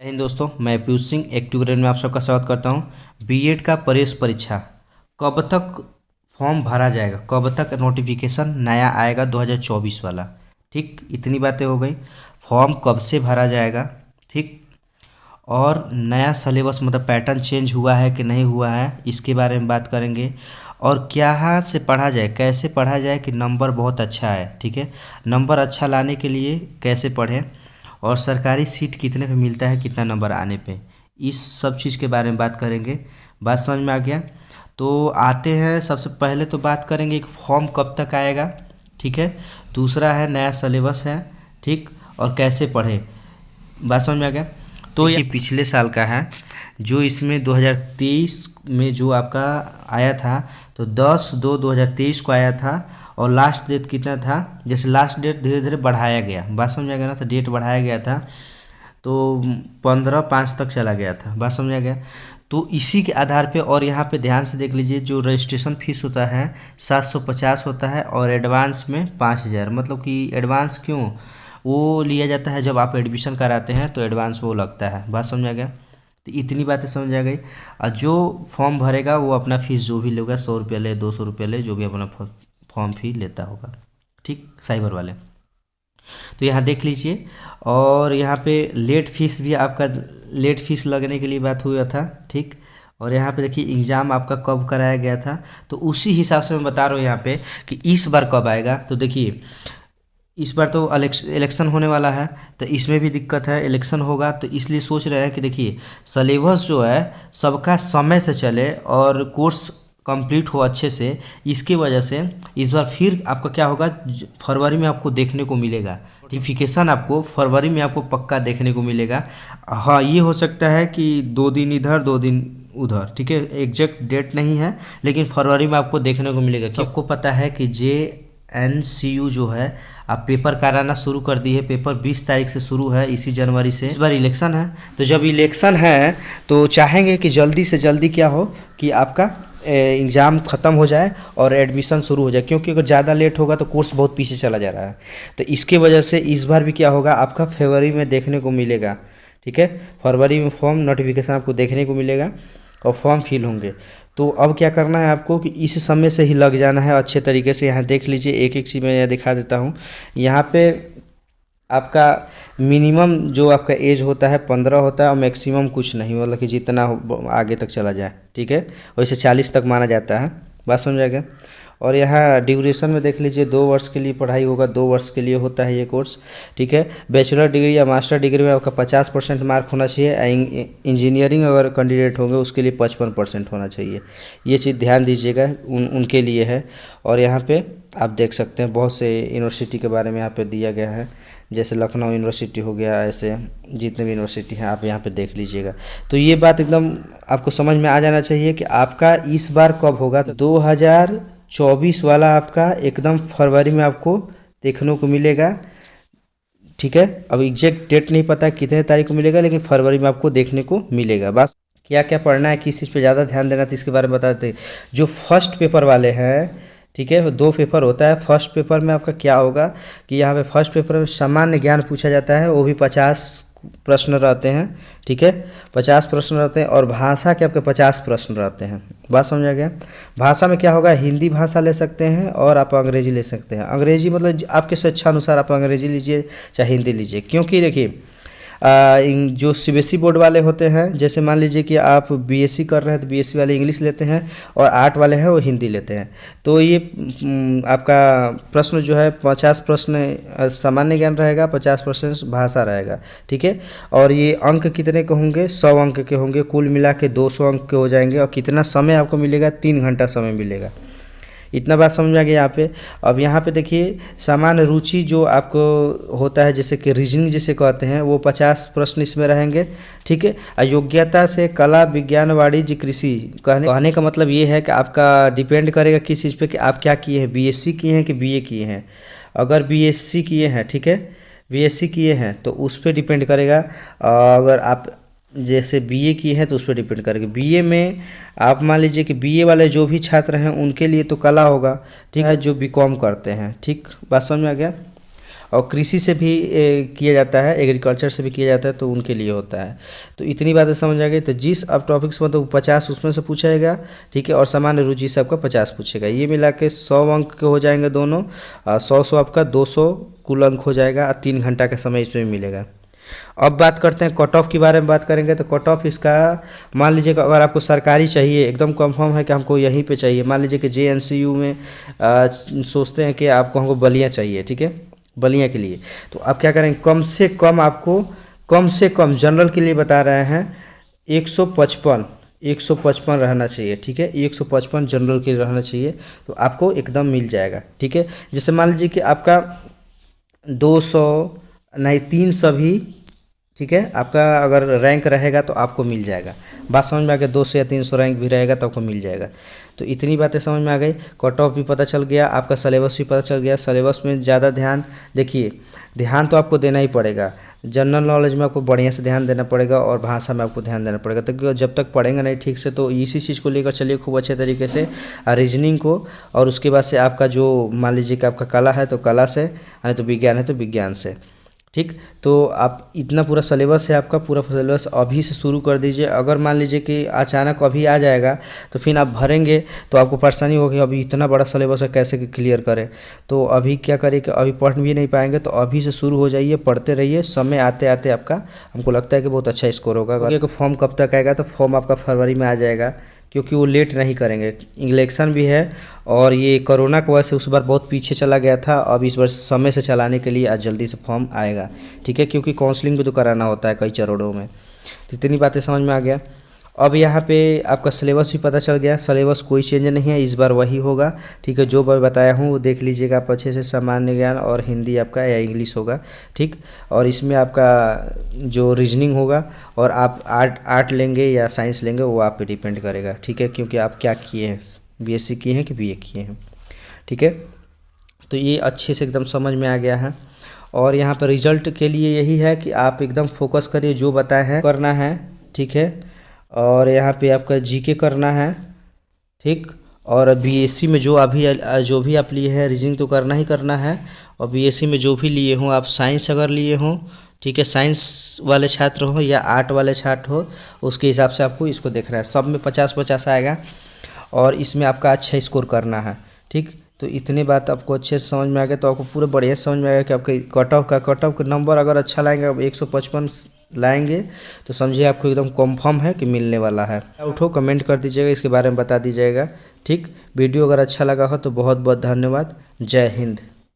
हिंद दोस्तों, मैं Piyush Singh active trade में आप सबका स्वागत करता हूं। बीएड का प्रवेश परीक्षा कब तक फॉर्म भरा जाएगा, कब तक नोटिफिकेशन नया आएगा 2024 वाला। ठीक, इतनी बातें हो गई। फॉर्म कब से भरा जाएगा, ठीक, और नया सिलेबस मतलब पैटर्न चेंज हुआ है कि नहीं हुआ है, इसके बारे में बात करेंगे। और क्या से पढ़ा जाए, कैसे पढ़ा जाए कि नंबर बहुत अच्छा है। ठीक है, नंबर अच्छा लाने के लिए कैसे पढ़ें, और सरकारी सीट कितने पे मिलता है, कितना नंबर आने पे, इस सब चीज़ के बारे में बात करेंगे। बात समझ में आ गया? तो आते हैं, सबसे पहले तो बात करेंगे कि फॉर्म कब तक आएगा। ठीक है, दूसरा है नया सिलेबस है, ठीक, और कैसे पढ़े। बात समझ में आ गया? तो ये पिछले साल का है, जो इसमें 2023 में जो आपका आया था, तो 10/2/2023 को आया था। और लास्ट डेट कितना था, जैसे लास्ट डेट धीरे धीरे बढ़ाया गया, बात समझ आ गया ना, तो डेट बढ़ाया गया था, तो 15/5 तक चला गया था। बात समझ आ गया? तो इसी के आधार पे, और यहाँ पे ध्यान से देख लीजिए, जो रजिस्ट्रेशन फीस होता है 750 होता है, और एडवांस में 5000। मतलब कि एडवांस क्यों वो लिया जाता है, जब आप एडमिशन कराते हैं तो एडवांस वो लगता है। बात समझ आ गया? तो इतनी बातें समझ आ गई। और जो फॉर्म भरेगा वो अपना फीस जो भी लेगा, 100 रुपये ले, 200 रुपये ले, जो भी अपना फॉर्म फी लेता होगा, ठीक, साइबर वाले। तो यहाँ देख लीजिए। और यहाँ पे लेट फीस भी आपका, लेट फीस लगने के लिए बात हुआ था, ठीक। और यहाँ पे देखिए एग्ज़ाम आपका कब कराया गया था, तो उसी हिसाब से मैं बता रहा हूँ यहाँ पे कि इस बार कब आएगा। तो देखिए, इस बार तो इलेक्शन होने वाला है, तो इसमें भी दिक्कत है, इलेक्शन होगा, तो इसलिए सोच रहे हैं कि देखिए सिलेबस जो है सबका समय से चले और कोर्स कंप्लीट हो अच्छे से। इसकी वजह से इस बार फिर आपका क्या होगा, फरवरी में आपको देखने को मिलेगा नोटिफिकेशन, आपको फरवरी में आपको पक्का देखने को मिलेगा। हाँ, ये हो सकता है कि 2 दिन इधर 2 दिन उधर, ठीक है, एग्जैक्ट डेट नहीं है, लेकिन फरवरी में आपको देखने को मिलेगा। सबको पता है कि JNCU जो है, आप पेपर कराना शुरू कर दी है। पेपर 20 तारीख से शुरू है, इसी जनवरी से। इस बार इलेक्शन है, तो जब इलेक्शन है तो चाहेंगे कि जल्दी से जल्दी क्या हो कि आपका एग्ज़ाम ख़त्म हो जाए और एडमिशन शुरू हो जाए, क्योंकि अगर ज़्यादा लेट होगा तो कोर्स बहुत पीछे चला जा रहा है। तो इसके वजह से इस बार भी क्या होगा, आपका फरवरी में देखने को मिलेगा, ठीक है। फरवरी में फॉर्म नोटिफिकेशन आपको देखने को मिलेगा और फॉर्म फिल होंगे। तो अब क्या करना है आपको कि इस समय से ही लग जाना है अच्छे तरीके से। यहाँ देख लीजिए, एक एक चीज़ मैं यहाँ दिखा देता हूँ। यहाँ पे आपका मिनिमम जो आपका एज होता है 15 होता है, और मैक्सिमम कुछ नहीं, मतलब कि जितना आगे तक चला जाए, ठीक है, वैसे 40 तक माना जाता है। बात समझ आ गया? और यहाँ ड्यूरेशन में देख लीजिए, 2 वर्ष के लिए पढ़ाई होगा, 2 वर्ष के लिए होता है ये कोर्स, ठीक है। बैचलर डिग्री या मास्टर डिग्री में आपका 50% मार्क होना चाहिए। इंजीनियरिंग अगर कैंडिडेट होंगे उसके लिए 55% होना चाहिए। ये चीज़ ध्यान दीजिएगा, उनके लिए है। और यहाँ पे आप देख सकते हैं बहुत से यूनिवर्सिटी के बारे में यहाँ पे दिया गया है, जैसे लखनऊ यूनिवर्सिटी हो गया, ऐसे जितने भी यूनिवर्सिटी हैं आप यहाँ पे देख लीजिएगा। तो ये बात एकदम आपको समझ में आ जाना चाहिए कि आपका इस बार कब होगा। तो 2024 वाला आपका एकदम फरवरी में आपको देखने को मिलेगा, ठीक है। अब एग्जैक्ट डेट नहीं पता कितने तारीख को मिलेगा, लेकिन फरवरी में आपको देखने को मिलेगा। बस क्या क्या पढ़ना है, किस चीज़ पे ज़्यादा ध्यान देना है, तो इसके बारे में बता देते हैं। जो फर्स्ट पेपर वाले हैं, ठीक है, 2 पेपर होता है। फर्स्ट पेपर में आपका क्या होगा कि यहाँ पे फर्स्ट पेपर में सामान्य ज्ञान पूछा जाता है, वो भी 50 प्रश्न रहते हैं, ठीक है, 50 प्रश्न रहते हैं। और भाषा के आपके 50 प्रश्न रहते हैं। बात समझ आ गया? भाषा में क्या होगा, हिंदी भाषा ले सकते हैं और आप अंग्रेजी ले सकते हैं। अंग्रेजी मतलब आपके स्वेच्छा अनुसार आप अंग्रेजी लीजिए चाहे हिंदी लीजिए, क्योंकि देखिए जो CBSE बोर्ड वाले होते हैं, जैसे मान लीजिए कि आप BSc कर रहे हैं तो BSc वाले इंग्लिश लेते हैं, और आर्ट वाले हैं वो हिंदी लेते हैं। तो ये आपका प्रश्न जो है 50 प्रश्न सामान्य ज्ञान रहेगा, 50% भाषा रहेगा, ठीक है। और ये अंक कितने के होंगे, 100 अंक के होंगे, कुल मिला के 200 अंक के हो जाएंगे। और कितना समय आपको मिलेगा, 3 घंटा समय मिलेगा। इतना बात समझ में आ गया यहाँ पे। अब यहाँ पे देखिए, सामान्य रुचि जो आपको होता है, जैसे कि रीजनिंग जिसे कहते हैं, वो 50 प्रश्न इसमें रहेंगे, ठीक है। अयोग्यता से कला, विज्ञान, वाणिज्य, कृषि। कहने का मतलब ये है कि आपका डिपेंड करेगा किस चीज़ पे कि आप क्या किए हैं, BSc किए हैं कि BA किए हैं। अगर BSc किए हैं, ठीक है, BSc किए हैं तो उस पर डिपेंड करेगा। अगर आप जैसे BA की है तो उस पर डिपेंड करेगा। BA में आप मान लीजिए कि BA वाले जो भी छात्र हैं उनके लिए तो कला होगा, ठीक है, जो BCom करते हैं, ठीक, बात समझ में आ गया। और कृषि से भी किया जाता है, एग्रीकल्चर से भी किया जाता है, तो उनके लिए होता है। तो इतनी बातें समझ आ गई। तो जिस अब टॉपिक्स में तो 50 उसमें से पूछा जाएगा, ठीक है, और सामान्य रुचि से आपका 50 पूछेगा। ये मिला के 100 अंक के हो जाएंगे दोनों, 100 आपका 200 कुल अंक हो जाएगा, और 3 घंटा का समय इसमें मिलेगा। अब बात करते हैं कट ऑफ के बारे में बात करेंगे। तो कट ऑफ इसका, मान लीजिए कि अगर आपको सरकारी चाहिए, एकदम कंफर्म है कि हमको यहीं पे चाहिए, मान लीजिए कि JNCU में सोचते हैं कि आपको हमको बलिया चाहिए, ठीक है, बलिया के लिए, तो आप क्या करेंगे, कम से कम आपको, कम से कम जनरल के लिए बता रहे हैं 155 रहना चाहिए, ठीक है, 155 जनरल के लिए रहना चाहिए, तो आपको एकदम मिल जाएगा, ठीक है। जैसे मान लीजिए कि आपका 200 नहीं 300 भी, ठीक है, आपका अगर रैंक रहेगा तो आपको मिल जाएगा। बात समझ में आ गया, 200 या 300 रैंक भी रहेगा तो आपको मिल जाएगा। तो इतनी बातें समझ में आ गई। कट ऑफ भी पता चल गया, आपका सिलेबस भी पता चल गया। सिलेबस में ज़्यादा ध्यान, देखिए ध्यान तो आपको देना ही पड़ेगा। जनरल नॉलेज में आपको बढ़िया से ध्यान देना पड़ेगा, और भाषा में आपको ध्यान देना पड़ेगा। तो जब तक पढ़ेंगे नहीं ठीक से, तो इसी चीज़ को लेकर चलिए खूब अच्छे तरीके से, रीजनिंग को, और उसके बाद से आपका जो मान लीजिए कि आपका कला है तो कला से, नहीं तो विज्ञान है तो विज्ञान से, ठीक। तो आप इतना पूरा सिलेबस है आपका, पूरा सिलेबस अभी से शुरू कर दीजिए। अगर मान लीजिए कि अचानक अभी आ जाएगा तो फिर आप भरेंगे तो आपको परेशानी होगी, अभी इतना बड़ा सिलेबस है कैसे क्लियर करें। तो अभी क्या करें कि अभी पढ़ भी नहीं पाएंगे, तो अभी से शुरू हो जाइए, पढ़ते रहिए, समय आते आते आपका, हमको लगता है कि बहुत अच्छा स्कोर होगा। अगर फॉर्म कब तक आएगा, तो फॉर्म आपका फरवरी में आ जाएगा, क्योंकि वो लेट नहीं करेंगे। इलेक्शन भी है, और ये कोरोना की वजह से उस बार बहुत पीछे चला गया था, अब इस बार समय से चलाने के लिए आज जल्दी से फॉर्म आएगा, ठीक है, क्योंकि काउंसलिंग भी तो कराना होता है कई चरणों में। तो इतनी बातें समझ में आ गया। अब यहाँ पे आपका सिलेबस भी पता चल गया, सिलेबस कोई चेंज नहीं है, इस बार वही होगा, ठीक है, जो मैं बताया हूँ वो देख लीजिएगा आप अच्छे से। सामान्य ज्ञान और हिंदी आपका या इंग्लिश होगा, ठीक, और इसमें आपका जो रीजनिंग होगा, और आप आर्ट लेंगे या साइंस लेंगे वो आप पे डिपेंड करेगा, ठीक है, क्योंकि आप क्या किए हैं, BSc किए हैं कि BA किए हैं, ठीक है। तो ये अच्छे से एकदम समझ में आ गया है। और यहाँ पर रिजल्ट के लिए यही है कि आप एकदम फोकस करिए, जो बताया है करना है, ठीक है, और यहाँ पे आपका GK करना है, ठीक, और BSc में जो भी आप लिए हैं रीजनिंग तो करना ही करना है, और BSc में जो भी लिए हों, आप साइंस अगर लिए हों, ठीक है, साइंस वाले छात्र हो या आर्ट वाले छात्र हो, उसके हिसाब से आपको इसको देखना है। सब में 50-50 आएगा, और इसमें आपका अच्छा स्कोर करना है, ठीक। तो इतनी बात आपको अच्छे से समझ में आ गया, तो आपको पूरे बढ़िया समझ में आएगा कि आपके कट ऑफ का नंबर अगर अच्छा लाएंगे, अब 155 लाएंगे, तो समझिए आपको एकदम कंफर्म है कि मिलने वाला है। उठो कमेंट कर दीजिएगा, इसके बारे में बता दीजिएगा, ठीक। वीडियो अगर अच्छा लगा हो तो बहुत बहुत धन्यवाद। जय हिंद।